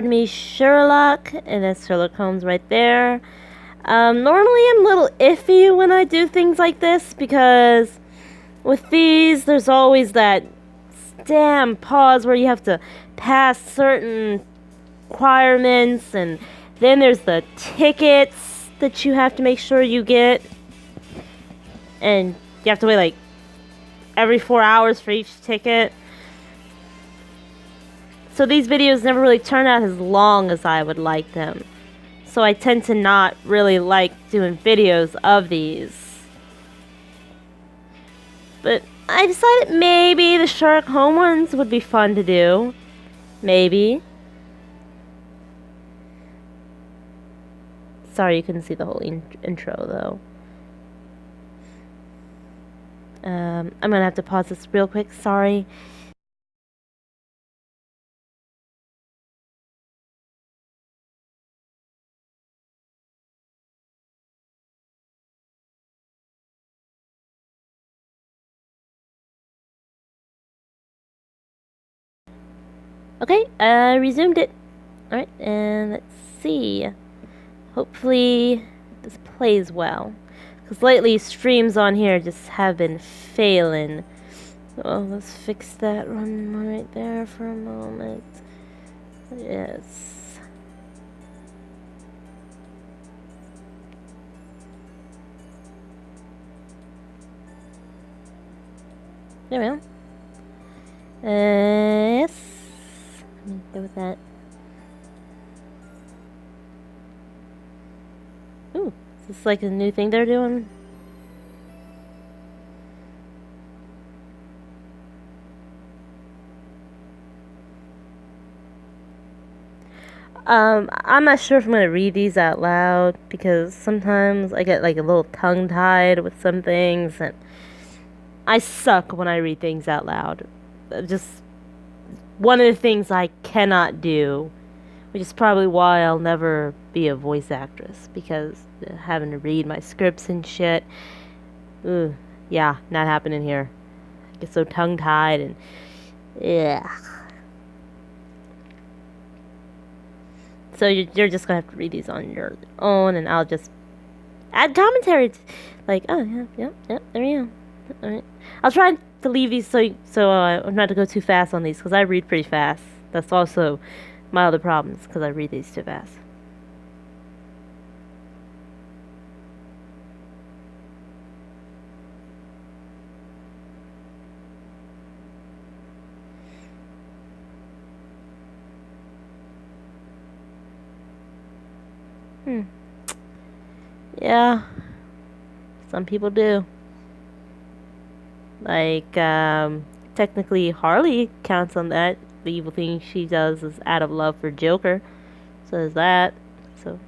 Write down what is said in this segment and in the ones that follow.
me Sherlock, and that's Sherlock Holmes right there. Normally I'm a little iffy when I do things like this because with these there's always that damn pause where you have to pass certain requirements, and then there's the tickets that you have to make sure you get, and you have to wait like every 4 hours for each ticket. So these videos never really turn out as long as I would like them. So I tend to not really like doing videos of these. But I decided maybe the Sherlock Holmes ones would be fun to do. Maybe. Sorry you couldn't see the whole intro though. I'm gonna have to pause this real quick. Sorry. Okay, I resumed it. Alright, and let's see. Hopefully this plays well. Because lately streams on here just have been failing. Oh, let's fix that one right there for a moment. Yes. There we go. Yes. Let me go with that. Ooh, is this like a new thing they're doing? I'm not sure if I'm gonna read these out loud because sometimes I get like a little tongue-tied with some things, and I suck when I read things out loud. Just one of the things I cannot do, which is probably why I'll never be a voice actress, because having to read my scripts and shit, yeah, not happening here. I get so tongue-tied and yeah. So you're just gonna have to read these on your own, and I'll just add commentary. Like, oh yeah, there we go. All right, I'll try to leave these so not to go too fast on these because I read pretty fast. That's also my other problems because I read these too fast. Yeah, some people do. Like, technically Harley counts on that. The evil thing she does is out of love for Joker. So there's that. So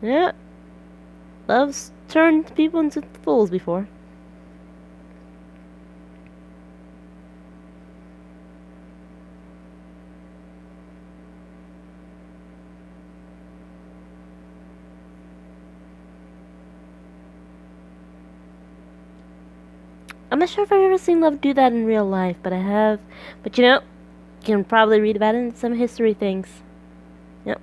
yeah, love's turned people into fools before. I'm not sure if I've ever seen love do that in real life, but I have. But you can probably read about it in some history things. Yep.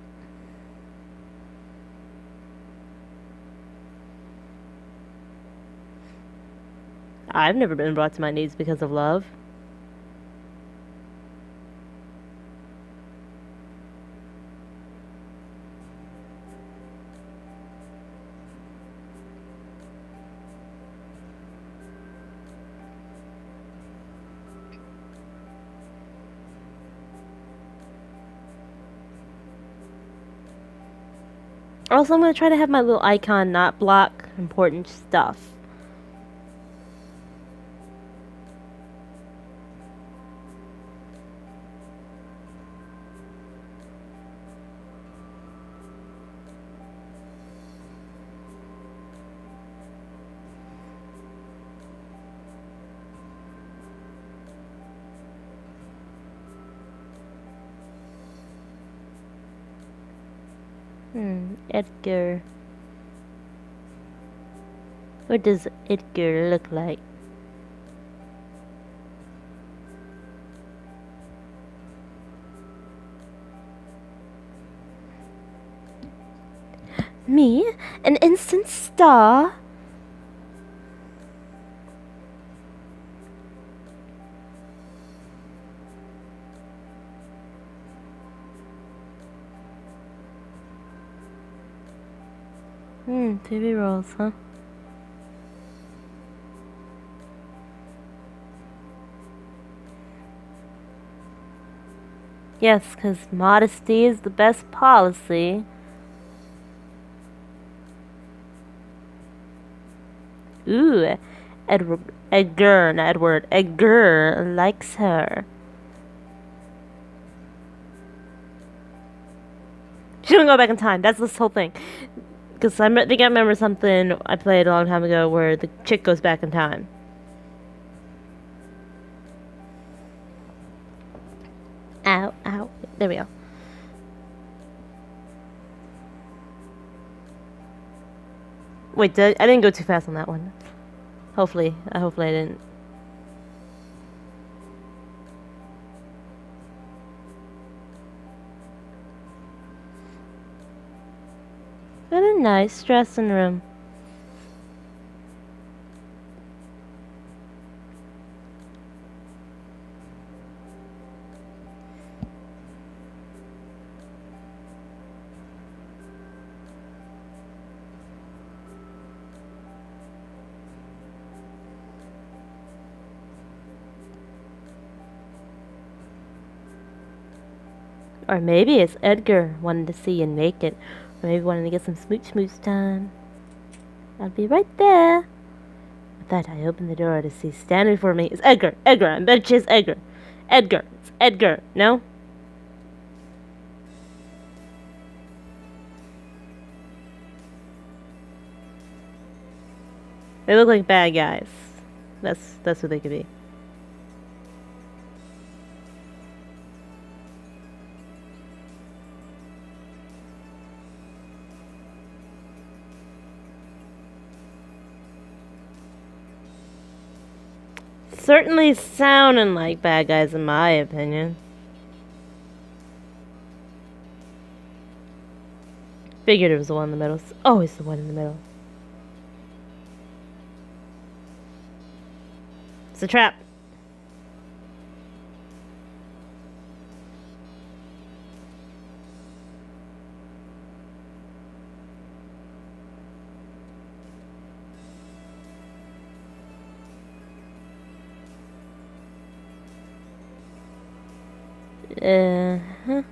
I've never been brought to my knees because of love. Also, I'm going to try to have my little icon not block important stuff. Edgar. What does Edgar look like? Me? An instant star? TV roles, huh? Yes, 'cause modesty is the best policy. Ooh, Edgar likes her. She don't go back in time. That's this whole thing. Because think I remember something I played a long time ago where the chick goes back in time. Ow, ow. There we go. Wait, I didn't go too fast on that one. Hopefully I didn't. What a nice dressing room. Or maybe it's Edgar wanting to see you naked. Or maybe wanting to get some smooch time. I'll be right there. With that, I open the door to see standing before me is Edgar. Edgar, I bet you it's Edgar. Edgar. It's Edgar. No? They look like bad guys. That's what they could be. Certainly sounding like bad guys in my opinion. Figured it was the one in the middle. It's always the one in the middle. It's a trap. Huh.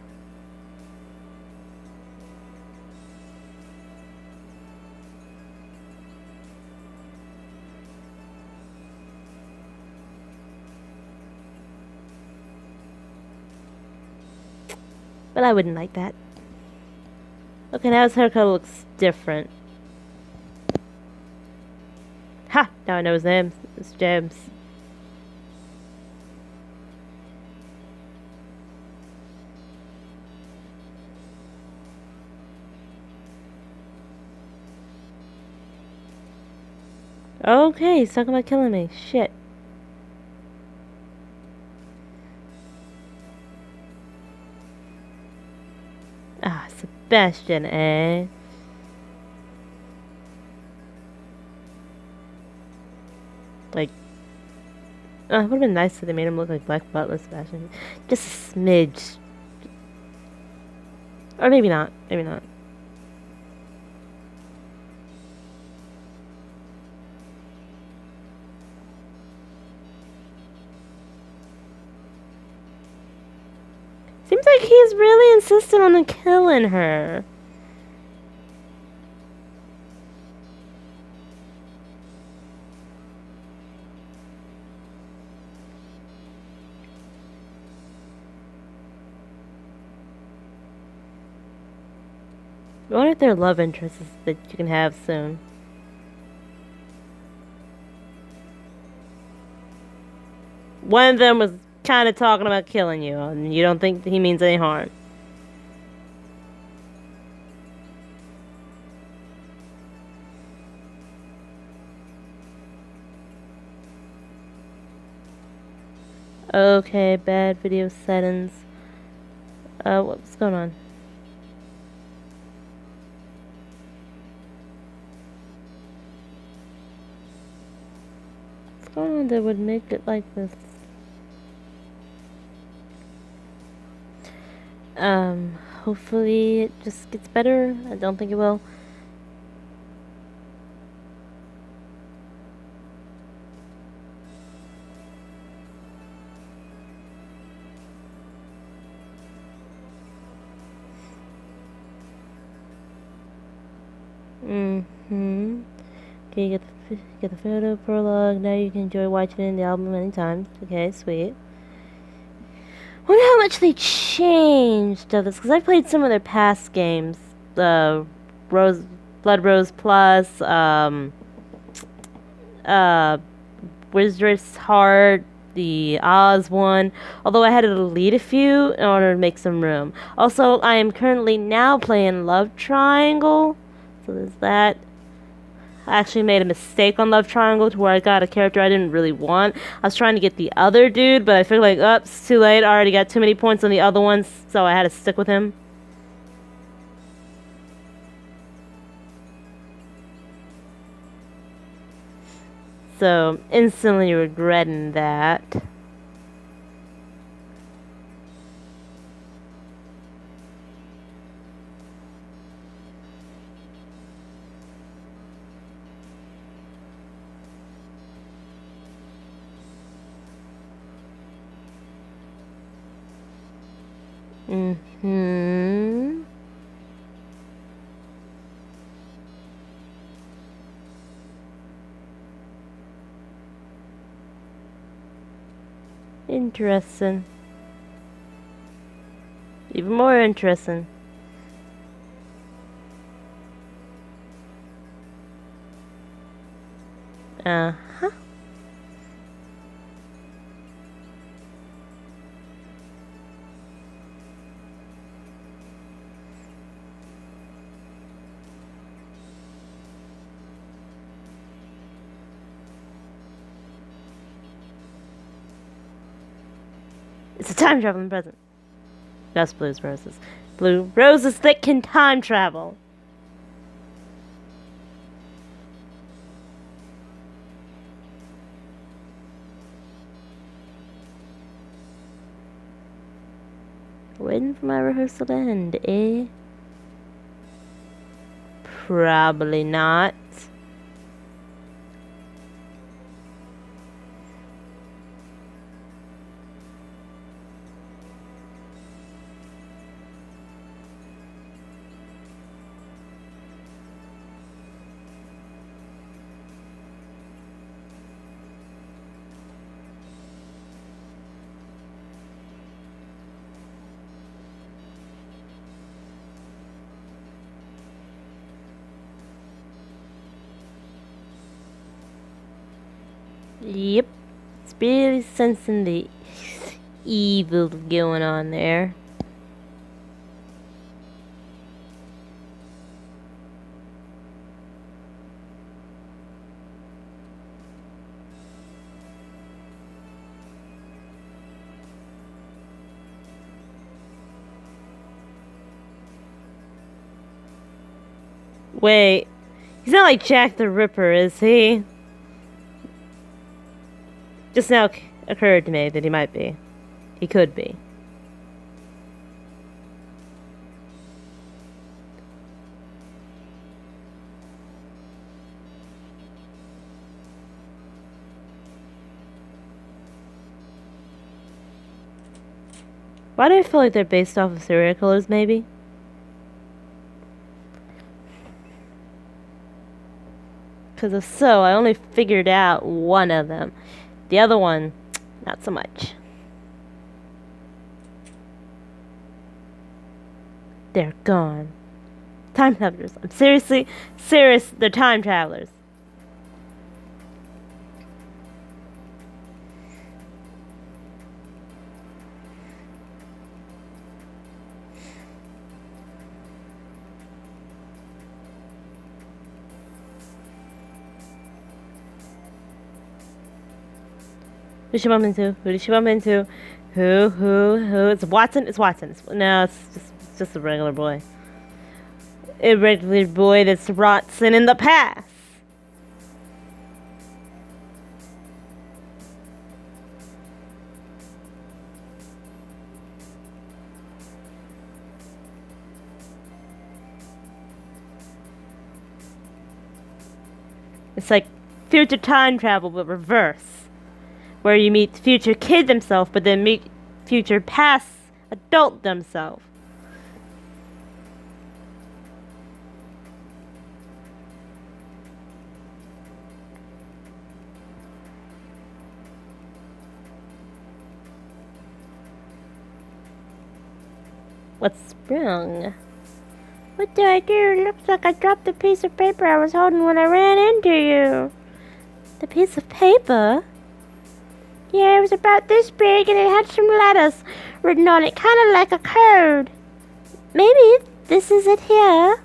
But I wouldn't like that. Okay, now his haircut looks different. Ha! Now I know his name. It's James. Okay, he's talking about killing me. Shit. Ah, Sebastian, eh? Like, it would have been nice if they made him look like Black Butler Sebastian. Just a smidge. Or maybe not. Maybe not. Seems like he's really insistent on killing her. I wonder if their love interests that you can have soon. One of them was kind of talking about killing you, and you don't think he means any harm. Okay, bad video settings. What's going on? going on that would make it like this? Hopefully it just gets better. I don't think it will. Mm-hmm. Okay, get the photo prologue. Now you can enjoy watching the album many times. Okay, sweet. Wonder how much they changed of this, because I played some of their past games. The Rose, Blood Rose Plus, uh, Wizard's Heart, the Oz one. Although I had to delete a few in order to make some room. Also, I am currently now playing Love Triangle. So there's that. I actually made a mistake on Love Triangle to where I got a character I didn't really want. I was trying to get the other dude, but I figured like, oh, it's too late. I already got too many points on the other ones, so I had to stick with him. So, instantly regretting that. Mm-hmm. Interesting. Even more interesting. Uh-huh. It's a time traveling present. That's Blue's Roses. Blue roses that can time travel. Waiting for my rehearsal to end, eh? Probably not. Yep. It's really sensing the evil going on there. Wait. He's not like Jack the Ripper, is he? Just now occurred to me that he might be. He could be. Why do I feel like they're based off of serial killers, maybe? Because if so, I only figured out one of them. The other one, not so much. They're gone. Time travelers. I'm seriously serious. They're time travelers. Who did she bump into? Who did she bump into? Who? It's Watson? It's Watson. No, it's just a regular boy. A regular boy that's Watson in the past. It's like future time travel, but reverse. Where you meet future kid themselves, but then meet future past adult themselves. What's wrong? What did I do? Looks like I dropped the piece of paper I was holding when I ran into you. The piece of paper? Yeah, it was about this big and it had some letters written on it, kind of like a code. Maybe this is it here.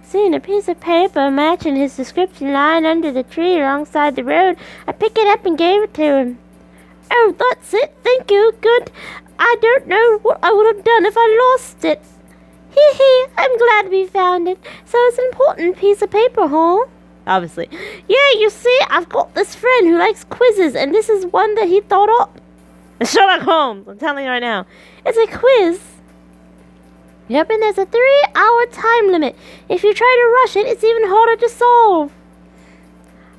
Seeing a piece of paper matching his description lying under the tree alongside the road, I picked it up and gave it to him. Oh, that's it. Thank you. Good. I don't know what I would have done if I lost it. Hee hee. I'm glad we found it. So it's an important piece of paper, huh? Obviously. Yeah, you see, I've got this friend who likes quizzes, and this is one that he thought up. Sherlock Holmes, I'm telling you right now. It's a quiz. Yep, and there's a 3-hour time limit. If you try to rush it, it's even harder to solve.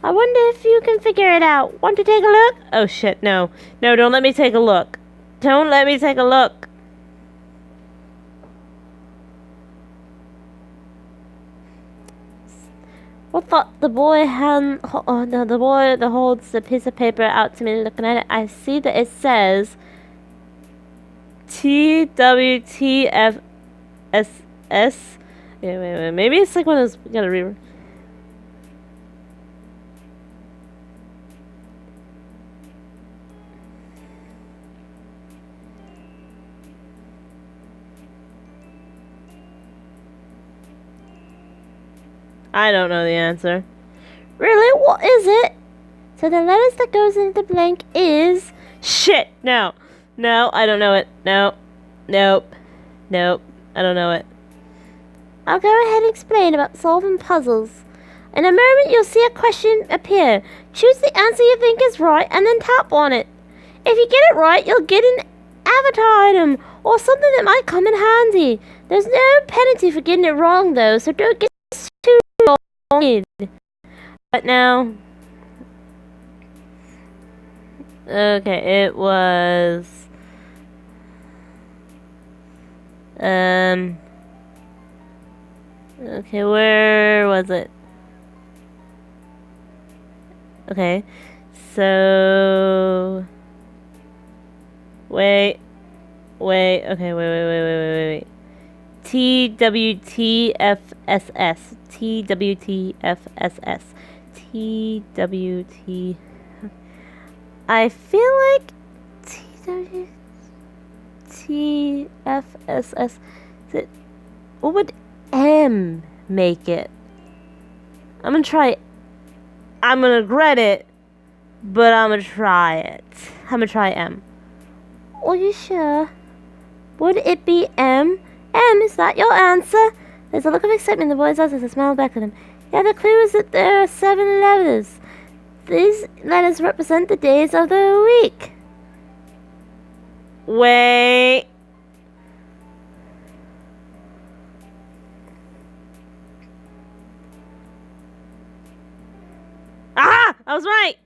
I wonder if you can figure it out. Want to take a look? Oh shit, no. No, don't let me take a look. Don't let me take a look. What thought the boy the boy that holds the piece of paper out to me looking at it, I see that it says TWTFSS. Wait. Maybe it's like one of those. We gotta read. I don't know the answer. Really? What is it? So the letters that goes into the blank is... Shit! No. No, I don't know it. No. Nope. Nope. I don't know it. I'll go ahead and explain about solving puzzles. In a moment, you'll see a question appear. Choose the answer you think is right and then tap on it. If you get it right, you'll get an avatar item or something that might come in handy. There's no penalty for getting it wrong, though, so don't get too wrong. But now... Okay, it was... Okay, where was it? Okay, so... Wait. Okay, wait. TWTFSS. TWTFSS. TWT... I feel like TFSS. What would M make it? I'm gonna try it. I'm gonna regret it, but I'm gonna try it. I'm gonna try M. Are you sure? Would it be M? M, is that your answer? There's a look of excitement in the boy's eyes as I smile back at him. Yeah, the clue is that there are 7 letters. These letters represent the days of the week. Wait. Ah! I was right!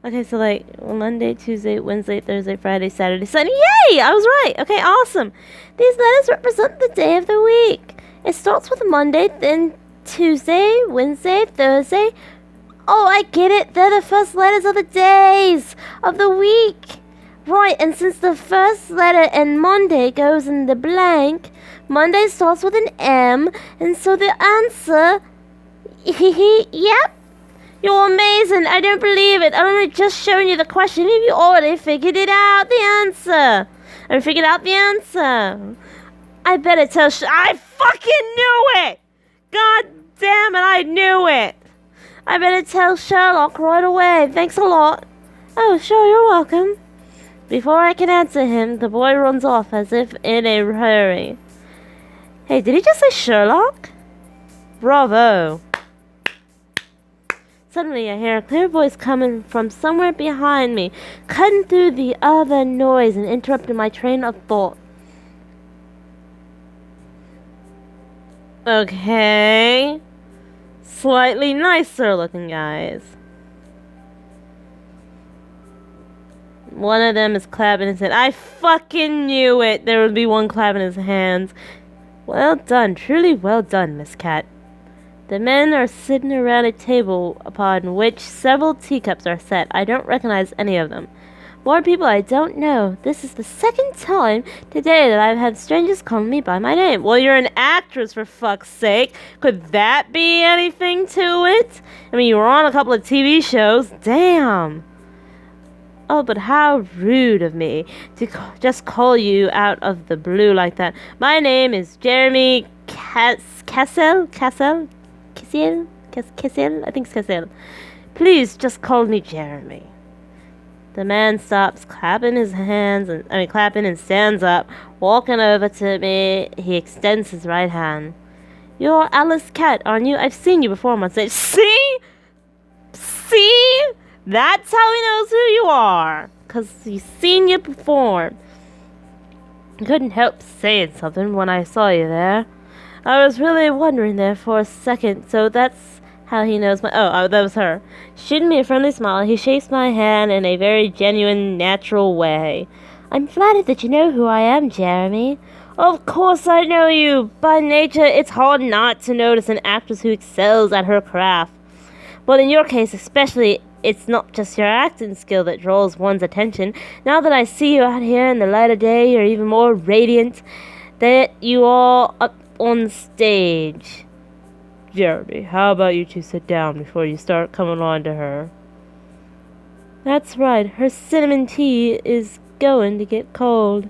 Okay, so like Monday, Tuesday, Wednesday, Thursday, Friday, Saturday, Sunday. Yay! I was right! Okay, awesome. These letters represent the day of the week. It starts with Monday, then Tuesday, Wednesday, Thursday. Oh, I get it. They're the first letters of the days of the week. Right, and since the first letter in Monday goes in the blank, Monday starts with an M, and so the answer... Yep. You're amazing. I don't believe it. I'm only just showing you the question and you already figured it out, the answer. I figured out the answer. I better tell I fucking knew it! God damn it, I knew it! I better tell Sherlock right away. Thanks a lot. Oh, sure, you're welcome. Before I can answer him, the boy runs off as if in a hurry. Hey, did he just say Sherlock? Bravo. Suddenly, I hear a clear voice coming from somewhere behind me, cutting through the other noise and interrupting my train of thought. Okay. slightly nicer looking guys. One of them is clapping his hand. I fucking knew it! There would be one clapping his hands. Well done, truly well done, Miss Cat. The men are sitting around a table upon which several teacups are set. I don't recognize any of them. More people I don't know. This is the second time today that I've had strangers call me by my name. Well, you're an actress, for fuck's sake. Could that be anything to it? I mean, you were on a couple of TV shows. Damn. Oh, but how rude of me to just call you out of the blue like that. My name is Jeremy Cassell? I think it's Cassell. Please just call me Jeremy. The man stops clapping and stands up, walking over to me. He extends his right hand. You're Alice Cat, aren't you? I've seen you before on stage. See? That's how he knows who you are. 'Cause he's seen you perform. I couldn't help saying something when I saw you there. I was really wondering there for a second, so that's how he knows my... Oh, that was her. Shooting me a friendly smile, he shakes my hand in a very genuine, natural way. I'm flattered that you know who I am, Jeremy. Of course I know you. By nature, it's hard not to notice an actress who excels at her craft. But in your case especially, it's not just your acting skill that draws one's attention. Now that I see you out here in the light of day, you're even more radiant that you are up on stage. Jeremy, how about you two sit down before you start coming on to her? That's right, her cinnamon tea is going to get cold.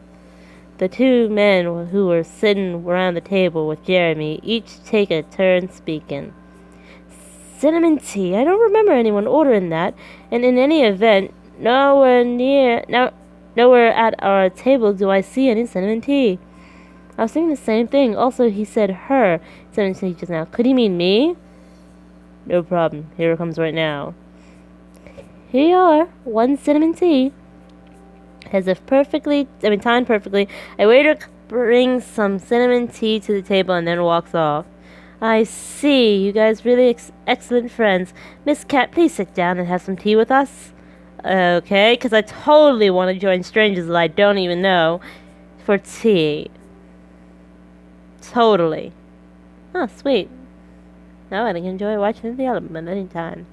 The two men who were sitting around the table with Jeremy each take a turn speaking. Cinnamon tea? I don't remember anyone ordering that, and in any event, nowhere at our table do I see any cinnamon tea. I was thinking the same thing. Also, he said her cinnamon tea just now. Could he mean me? No problem. Here it comes right now. Here you are. One cinnamon tea. As if timed perfectly, a waiter brings some cinnamon tea to the table and then walks off. I see. You guys really excellent friends. Miss Cat, please sit down and have some tea with us. Okay, because I totally want to join strangers that I don't even know for tea. Totally. Oh, sweet. Now I can enjoy watching the element anytime.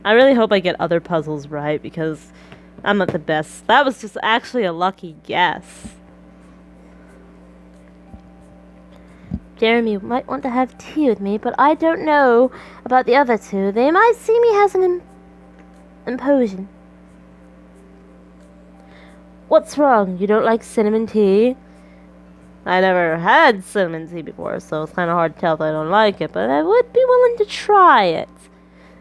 I really hope I get other puzzles right because I'm not the best. That was just actually a lucky guess. Jeremy might want to have tea with me, but I don't know about the other two. They might see me as an imposition. What's wrong? You don't like cinnamon tea? I never had cinnamon tea before, so it's kind of hard to tell if I don't like it, but I would be willing to try it.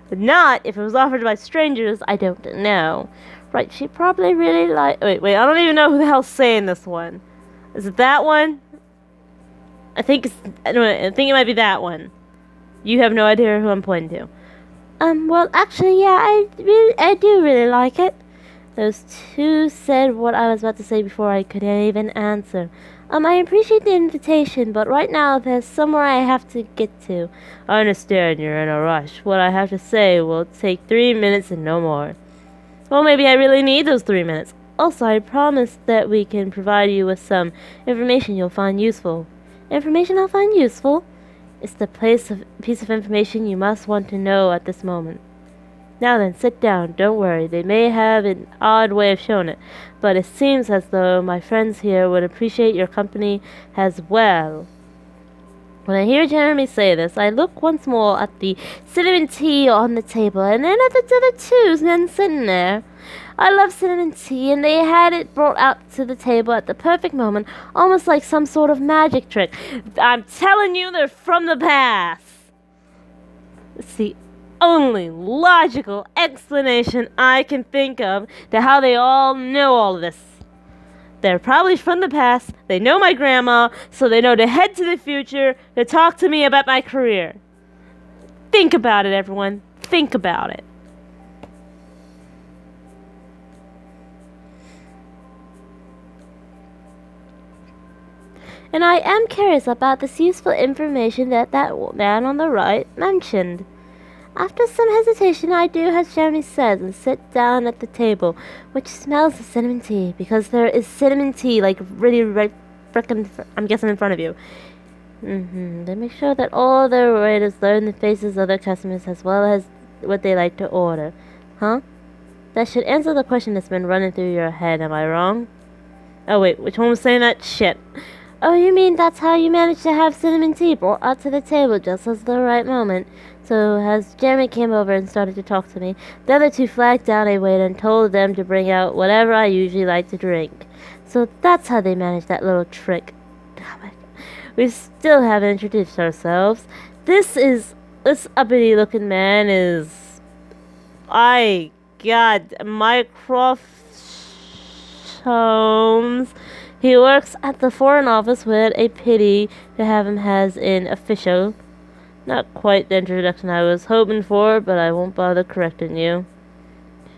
But not if it was offered by strangers I don't know. Right, she probably really Wait, I don't even know who the hell's saying this one. Is it that one? I think it might be that one. You have no idea who I'm pointing to. Well, actually, yeah, I do really like it. Those two said what I was about to say before I could even answer. I appreciate the invitation, but right now there's somewhere I have to get to. I understand you're in a rush. What I have to say will take 3 minutes and no more. Well, maybe I really need those 3 minutes. Also, I promise that we can provide you with some information you'll find useful. Information I'll find useful? It's the piece of information you must want to know at this moment. Now then, sit down. Don't worry. They may have an odd way of showing it, but it seems as though my friends here would appreciate your company as well. When I hear Jeremy say this, I look once more at the cinnamon tea on the table, and then at the other two men sitting there. I love cinnamon tea, and they had it brought out to the table at the perfect moment, almost like some sort of magic trick. I'm telling you, they're from the past. It's the only logical explanation I can think of to how they all know all of this. They're probably from the past, they know my grandma, so they know to head to the future to talk to me about my career. Think about it, everyone. Think about it. And I am curious about this useful information that man on the right mentioned. After some hesitation, I do as Jeremy says and sit down at the table, which smells of cinnamon tea, because there is cinnamon tea, like, really right frickin', I'm guessing, in front of you. They make sure that all their waiters learn the faces of their customers as well as what they like to order. Huh? That should answer the question that's been running through your head, am I wrong? Oh wait, which one was saying that? Shit. Oh, you mean that's how you managed to have cinnamon tea brought out to the table just at the right moment? So as Jeremy came over and started to talk to me, the other two flagged down a waiter and told them to bring out whatever I usually like to drink. So that's how they managed that little trick. Damn it. We still haven't introduced ourselves. This uppity looking man is... God, Mycroft Holmes. He works at the Foreign Office with a pity to have him as an official. Not quite the introduction I was hoping for, but I won't bother correcting you.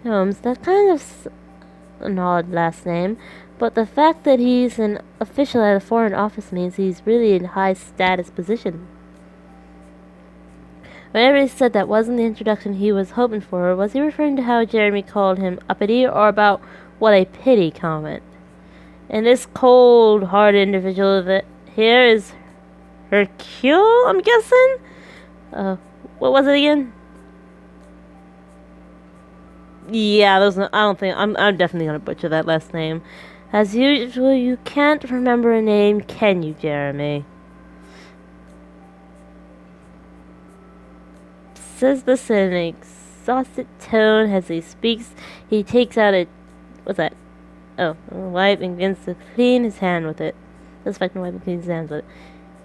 Holmes, that kind of an odd last name, but the fact that he's an official at a Foreign Office means he's really in a high status position. Whenever he said that wasn't the introduction he was hoping for, was he referring to how Jeremy called him uppity, or about what a pity comment? And this cold-hearted individual that here is Hercule, I'm guessing? What was it again? Yeah, I don't think, I'm definitely gonna butcher that last name. As usual, you can't remember a name, can you, Jeremy? Says this in an exhausted tone as he speaks. He takes out a... what's that? Oh, a wipe and begins to clean his hand with it. This fucking wipe and cleans his hands with it.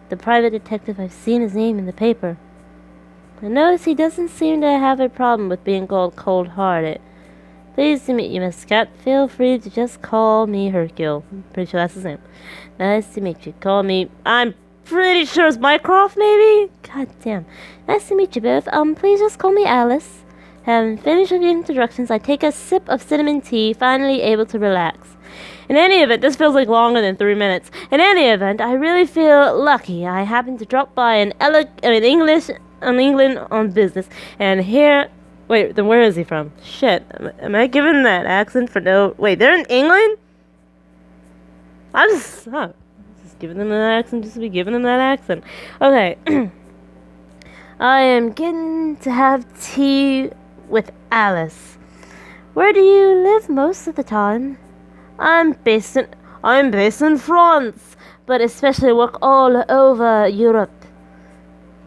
The private detective, I've seen his name in the paper. I notice he doesn't seem to have a problem with being called cold-hearted. Pleased to meet you, Miss Cat. Feel free to just call me Hercule. I'm pretty sure that's his name. Nice to meet you. Call me... I'm pretty sure it's Mycroft, maybe? God damn. Nice to meet you both. Please just call me Alice. Having finished with the introductions, I take a sip of cinnamon tea, finally able to relax. In any event, this feels like longer than 3 minutes. In any event, I really feel lucky. I happened to drop by England on business, and here... Wait, then where is he from? Shit, am I giving that accent for no... Wait, they're in England? I'm just giving them that accent just to be giving them that accent. Okay. I am getting to have tea with Alice. Where do you live most of the time? I'm based in France, but especially work all over Europe.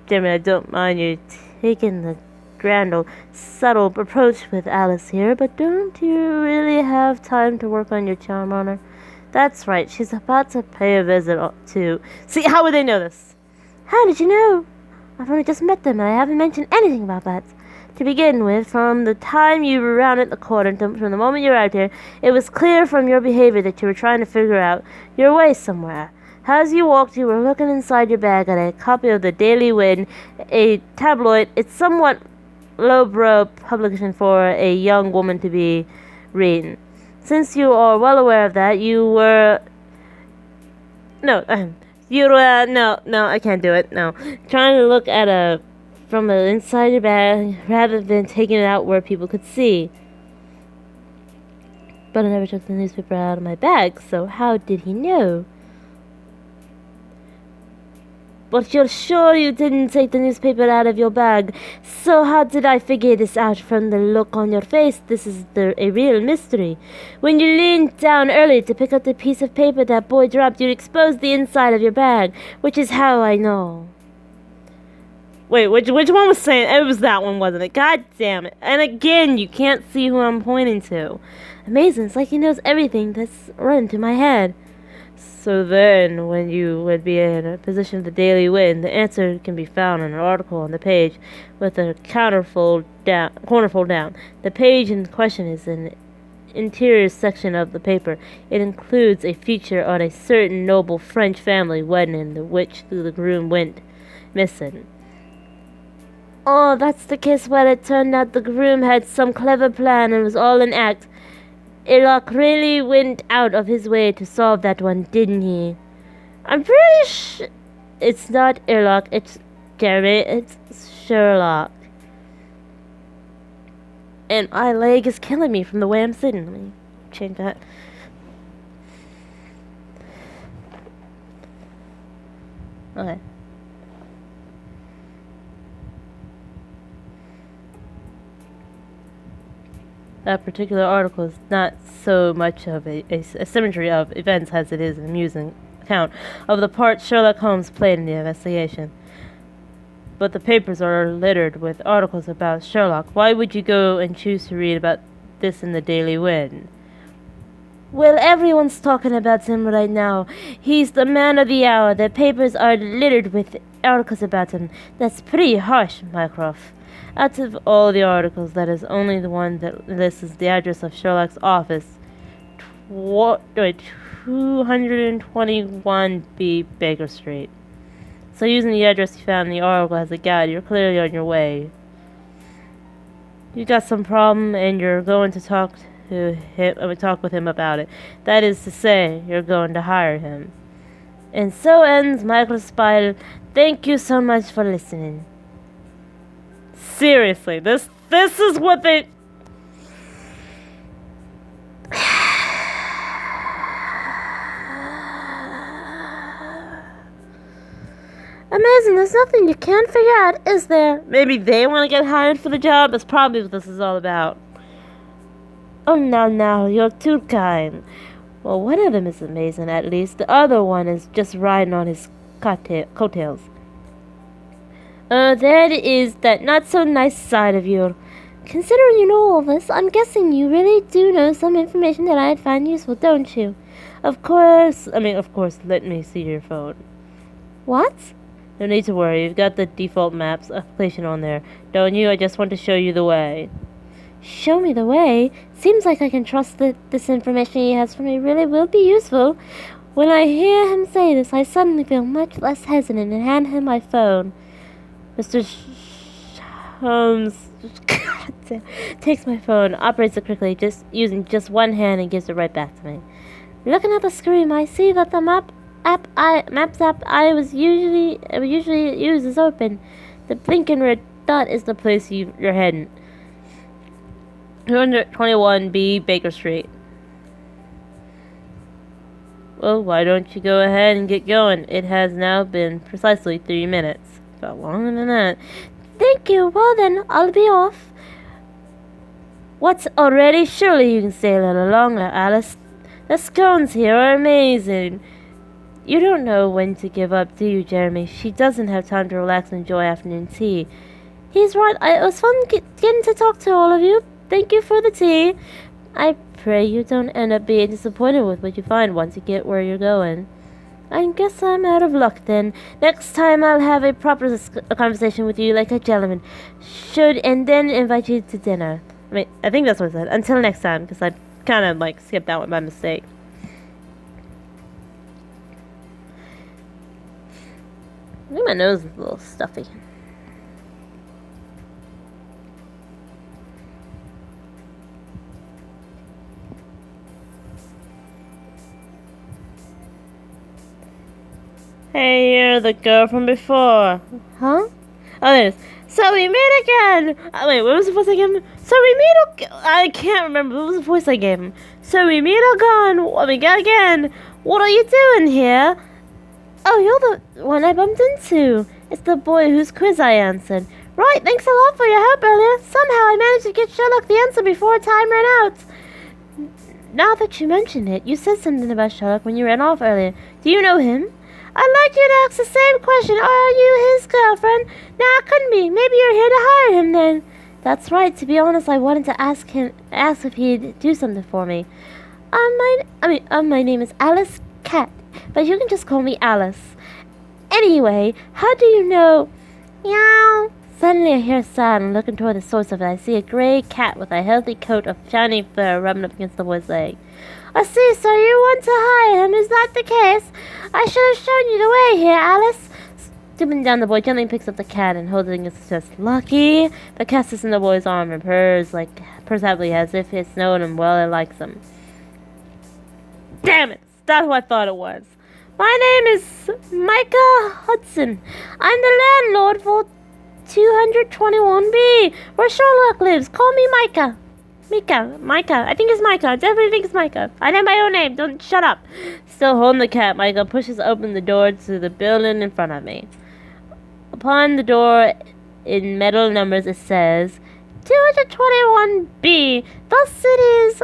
Damn it, I don't mind you taking the grand old subtle approach with Alice here, but don't you really have time to work on your charm on her? That's right, she's about to pay a visit to... See, how would they know this? How did you know? I've only just met them and I haven't mentioned anything about that. To begin with, from the time you were round at the corner, from the moment you arrived here, it was clear from your behavior that you were trying to figure out your way somewhere. As you walked, you were looking inside your bag at a copy of the Daily Wind, a tabloid. It's somewhat lowbrow publication for a young woman to be reading. Since you are well aware of that, no, I can't do it, no. Trying to look at from the inside your bag, rather than taking it out where people could see. But I never took the newspaper out of my bag, so how did he know? But you're sure you didn't take the newspaper out of your bag, so how did I figure this out from the look on your face? This is a real mystery. When you leaned down earlier to pick up the piece of paper that boy dropped, you exposed the inside of your bag, which is how I know. Wait, which one was saying? It was that one, wasn't it? God damn it. And again, you can't see who I'm pointing to. Amazing, it's like he knows everything that's run through my head. So then, when you would be in a position of the Daily Wind, the answer can be found in an article on the page with a corner fold down. The page in question is an interior section of the paper. It includes a feature on a certain noble French family wedding in which the groom went missing. Oh, that's the case where it turned out the groom had some clever plan and was all an act. Sherlock really went out of his way to solve that one, didn't he? I'm pretty sure it's not Sherlock, it's Jeremy, it's Sherlock. And my leg is killing me from the way I'm sitting. Let me change that. Okay. That particular article is not so much of a symmetry of events as it is an amusing account of the part Sherlock Holmes played in the investigation. But the papers are littered with articles about Sherlock. Why would you go and choose to read about this in the Daily Wind? Well, everyone's talking about him right now. He's the man of the hour. The papers are littered with articles about him. That's pretty harsh, Mycroft. Out of all the articles, that is only the one that lists the address of Sherlock's office. 221B Baker Street. So using the address you found in the article as a guide, you're clearly on your way. You got some problem and you're going to talk with him about it. That is to say, you're going to hire him. And so ends Michael Spider. Thank you so much for listening. Seriously, this is what they... Amazing, there's nothing you can't figure out, is there? Maybe they want to get hired for the job? That's probably what this is all about. Oh, now, you're too kind. Well, one of them is amazing, at least. The other one is just riding on his coattails. That is that not-so-nice side of you. Considering you know all this, I'm guessing you really do know some information that I'd find useful, don't you? Of course, let me see your phone. What? No need to worry, you've got the default maps application on there, don't you? I just want to show you the way. Show me the way? Seems like I can trust that this information he has for me really will be useful. When I hear him say this, I suddenly feel much less hesitant and hand him my phone. Mr. Holmes takes my phone, operates it quickly, just using just one hand, and gives it right back to me. Looking at the screen, I see that the maps app I usually use is open. The blinking red dot is the place you're heading. 221B Baker Street. Well, why don't you go ahead and get going? It has now been precisely 3 minutes. About longer than that. Thank you. Well then, I'll be off. What's already? Surely you can stay a little longer, Alice. The scones here are amazing. You don't know when to give up, do you, Jeremy? She doesn't have time to relax and enjoy afternoon tea. He's right. It was fun getting to talk to all of you. Thank you for the tea. I pray you don't end up being disappointed with what you find once you get where you're going. I guess I'm out of luck then. Next time I'll have a proper conversation with you like a gentleman should, and then invite you to dinner. I think that's what I said. Until next time, because I kind of skipped that one by mistake. I think my nose is a little stuffy. Hey, you're the girl from before. Huh? Oh, there it is. So we meet again. Wait, what was the voice I gave him? So we meet again. I can't remember. What was the voice I gave him? So we meet again. What are you doing here? Oh, you're the one I bumped into. It's the boy whose quiz I answered. Right, thanks a lot for your help earlier. Somehow I managed to get Sherlock the answer before time ran out. Now that you mention it, you said something about Sherlock when you ran off earlier. Do you know him? I'd like you to ask the same question. Are you his girlfriend? Nah, it couldn't be. Maybe you're here to hire him then. That's right. To be honest, I wanted to ask if he'd do something for me. My name is ShadowKat, but you can just call me Alice. Anyway, how do you know? Meow. Suddenly I hear a sound, and looking toward the source of it, I see a gray cat with a healthy coat of shiny fur rubbing up against the boy's leg. I see, so you want to hire him, is that the case? I should have shown you the way here, Alice. Stooping down, the boy gently picks up the cat and holds it against his chest. Lucky! The cat sits in the boy's arm and purrs happily as if it's known him well and likes him. Damn it! That's who I thought it was. My name is Micah Hudson. I'm the landlord for 221B, where Sherlock lives. Call me Micah. Micah. I think it's Micah. I definitely think it's Micah. I know my own name. Don't shut up. Still holding the cat, Micah pushes open the door to the building in front of me. Upon the door, in metal numbers, it says 221B. Thus it is.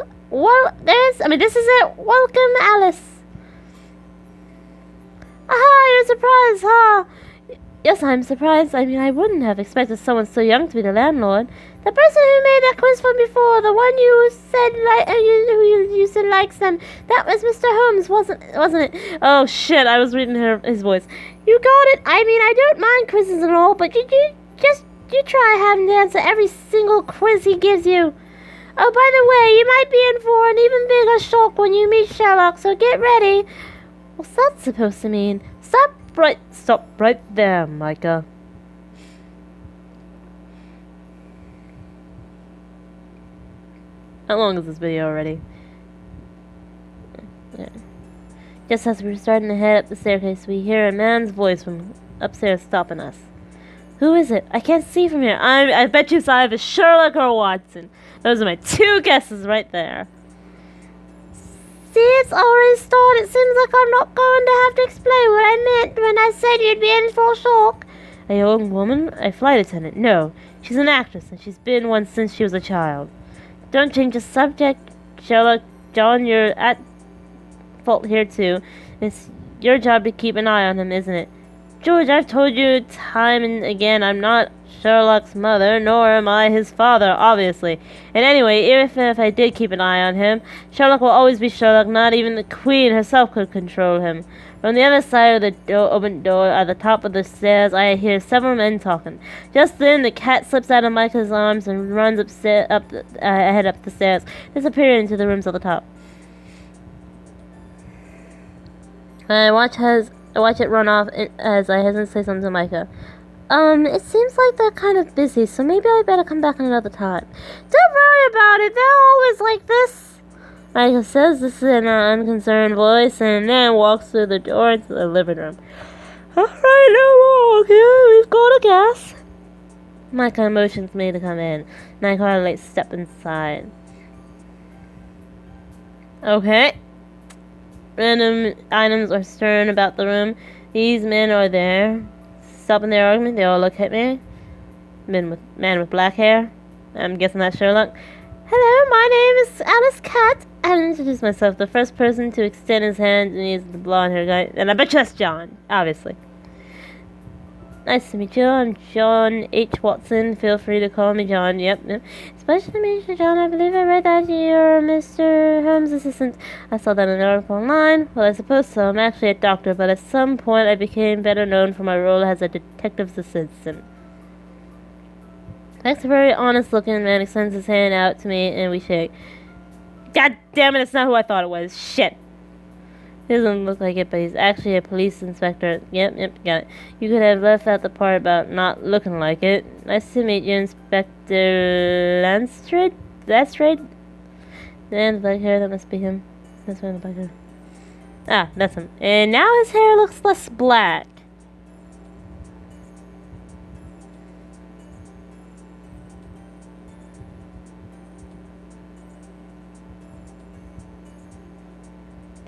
This is it. Welcome, Alice. Aha, you're surprised, huh? Yes, I'm surprised. I wouldn't have expected someone so young to be the landlord. The person who made that quiz for me before, the one you said you said likes them, that was Mr. Holmes, wasn't it? Oh shit, I was reading his voice. You got it. I don't mind quizzes and all, but you try having to answer every single quiz he gives you. Oh, by the way, you might be in for an even bigger shock when you meet Sherlock, so get ready. What's that supposed to mean? Stop right there, Micah. How long is this video already? Yeah. Just as we were starting to head up the staircase, we hear a man's voice from upstairs stopping us. Who is it? I can't see from here. I bet you it's either Sherlock or Watson. Those are my two guesses right there. See, it's already started. It seems like I'm not going to have to explain what I meant when I said you'd be in for a shock. A young woman? A flight attendant? No. She's an actress, and she's been one since she was a child. Don't change the subject, Sherlock. John, you're at fault here, too. It's your job to keep an eye on him, isn't it? George, I've told you time and again I'm not Sherlock's mother, nor am I his father, obviously. And anyway, even if I did keep an eye on him, Sherlock will always be Sherlock. Not even the Queen herself could control him. From the other side of the open door, at the top of the stairs, I hear several men talking. Just then, the cat slips out of Micah's arms and runs ahead up the stairs, disappearing into the rooms at the top. I watch it run off as I hesitate to say something to Micah. It seems like they're kind of busy, so maybe I better come back another time. Don't worry about it, they're always like this. Micah says this in an unconcerned voice and then walks through the door into the living room. Alright, now walk here, we've got a guess. Micah motions me to come in, and I quietly step inside. Okay. Random items are stirring about the room. These men are there. Stopping their argument, they all look at me. Man with black hair. I'm guessing that's Sherlock. Hello, my name is Alice Kat. I introduced myself. The first person to extend his hand and he's the blonde hair guy. And I bet you that's John, obviously. Nice to meet you. I'm John H. Watson. Feel free to call me John. Yep. It's a pleasure to meet you, John. I believe I read that you're Mr. Holmes' assistant. I saw that in an article online. Well, I suppose so. I'm actually a doctor, but at some point I became better known for my role as a detective's assistant. Next, a very honest-looking man extends his hand out to me, and we shake. God damn it, that's not who I thought it was. Shit. He doesn't look like it, but he's actually a police inspector. Yep, got it. You could have left out the part about not looking like it. Nice to meet you, Inspector Lestrade? The man with black hair, that must be him. That's one with black hair. Ah, that's him. And now his hair looks less black.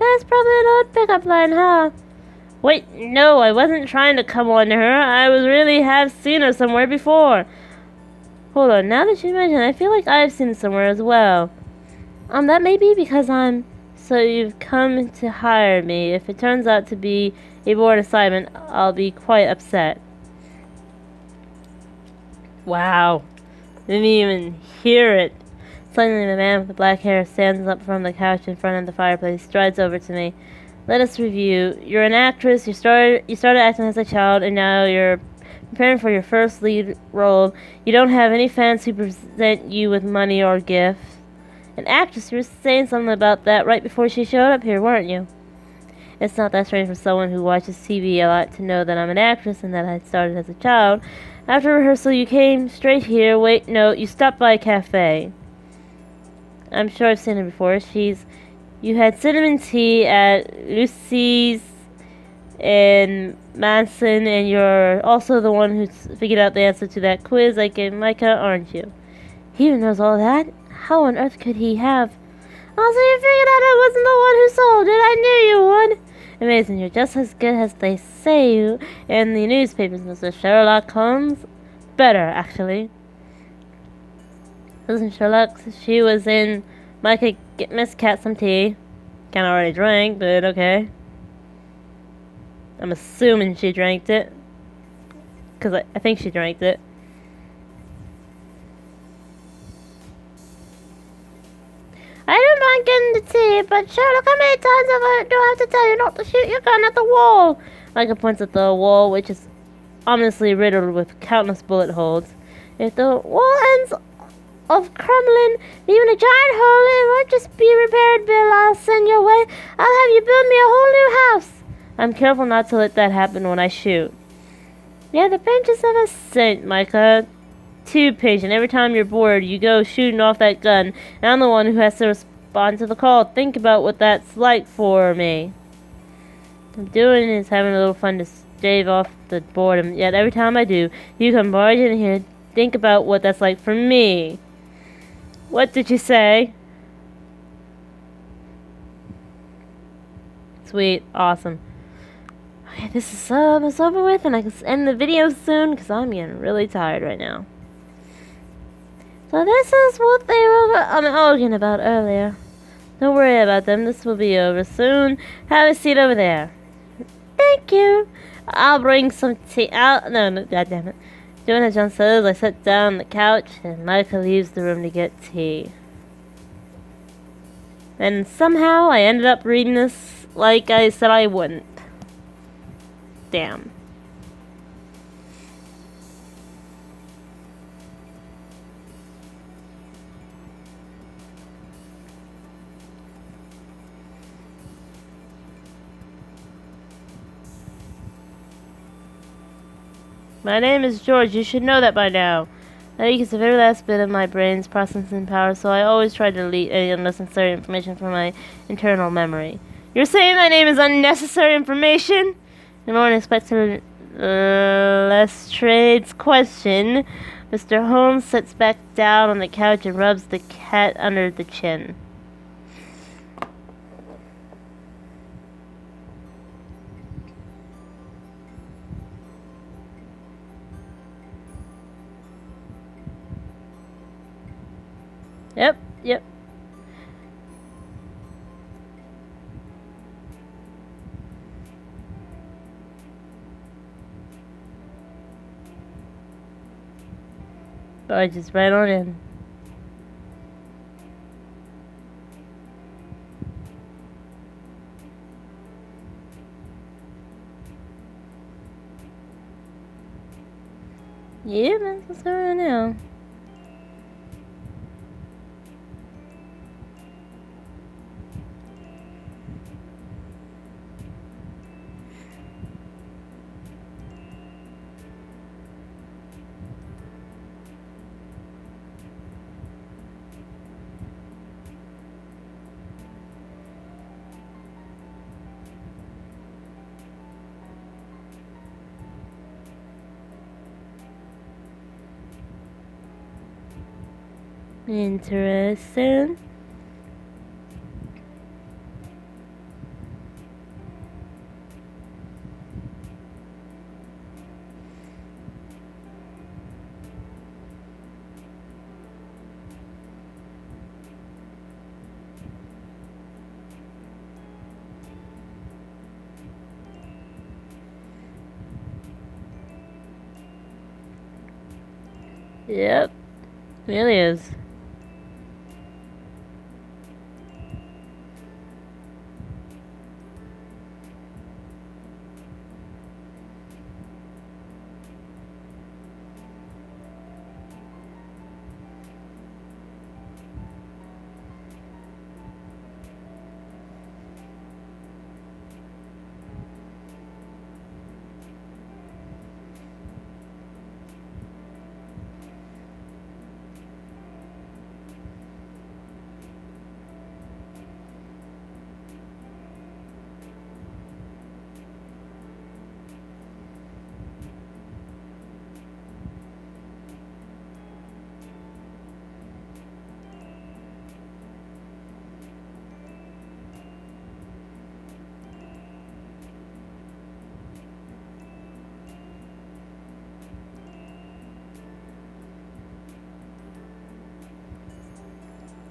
That's probably an old pickup line, huh? Wait, no, I wasn't trying to come on to her. I was really have seen her somewhere before. Hold on, now that you mention it, I feel like I've seen her somewhere as well. That may be because I'm... So you've come to hire me. If it turns out to be a board assignment, I'll be quite upset. Wow. Didn't even hear it. Suddenly, the man with the black hair stands up from the couch in front of the fireplace, strides over to me. Let us review. You're an actress. You started acting as a child, and now you're preparing for your first lead role. You don't have any fans who present you with money or gifts. An actress, you were saying something about that right before she showed up here, weren't you? It's not that strange for someone who watches TV a lot to know that I'm an actress and that I started as a child. After rehearsal, you came straight here. Wait, no, you stopped by a cafe. I'm sure I've seen her before. You had cinnamon tea at Lucy's and Manson, and you're also the one who's figured out the answer to that quiz I gave Micah, aren't you? He even knows all that? How on earth could he have? Also, you figured out I wasn't the one who sold it. I knew you would. Amazing, you're just as good as they say you in the newspapers, Mr. Sherlock Holmes. Better, actually. Listen, Sherlock, she was in Micah, get Miss Cat some tea. Kinda already drank, but okay. I'm assuming she drank it. Because I think she drank it. I don't mind getting the tea, but Sherlock, how many times do I have to tell you not to shoot your gun at the wall? Micah points at the wall, which is ominously riddled with countless bullet holes. If the wall ends up crumbling, even a giant hole, it won't just be repaired, Bill. I'll send your way. I'll have you build me a whole new house. I'm careful not to let that happen when I shoot. Yeah, the patience of a saint, Micah. Too patient. Every time you're bored, you go shooting off that gun, and I'm the one who has to respond to the call. Think about what that's like for me. I'm doing is having a little fun to stave off the boredom, yet every time I do, you come barging in here. Think about what that's like for me. What did you say? Sweet. Awesome. Okay, this is almost over with, and I can end the video soon, because I'm getting really tired right now. So this is what they were arguing about earlier. Don't worry about them. This will be over soon. Have a seat over there. Thank you. I'll bring some tea out. No, God damn it. Doing as John says, I sit down on the couch, and Micah leaves the room to get tea. And somehow I ended up reading this like I said I wouldn't. Damn. My name is George. You should know that by now. I use the very last bit of my brain's processing power, so I always try to delete any unnecessary information from my internal memory. You're saying my name is unnecessary information? In order to expect Lestrade's question, Mr. Holmes sits back down on the couch and rubs the cat under the chin. Yep. Just right on in. Yeah, man, what's going on now? Interesting. Yep. Really is.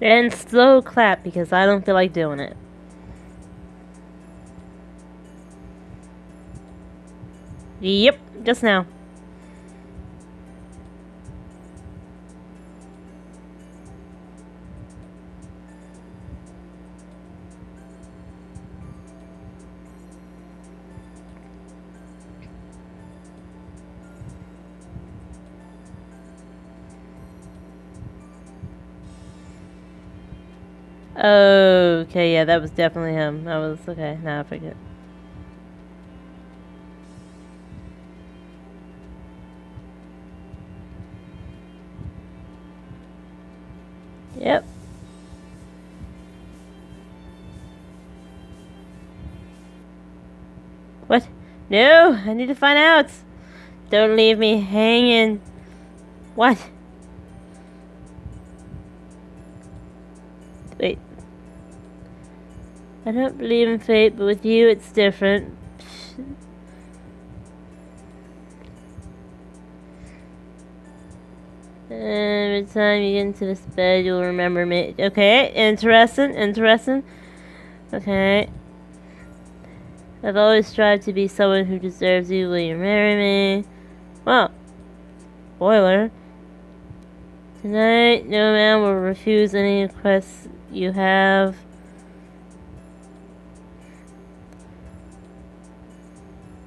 And slow clap because I don't feel like doing it. Yep, just now. Okay, yeah, that was definitely him. That was okay. Now I forget. Yep. What? No, I need to find out. Don't leave me hanging. What? Wait. I don't believe in fate, but with you it's different. Every time you get into this bed, you'll remember me. Okay, interesting, interesting. Okay. I've always strived to be someone who deserves you. Will you marry me? Well, spoiler. Tonight, no man will refuse any requests you have.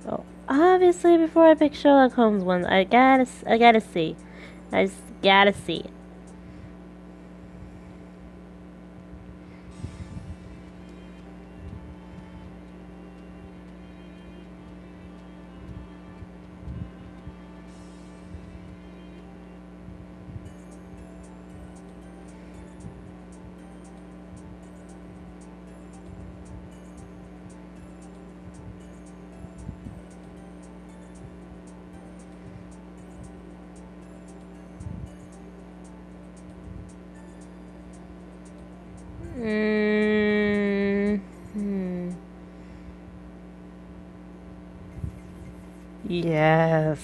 Oh, obviously, before I pick Sherlock Holmes one, I gotta see. I just gotta see. Hmm. Yes.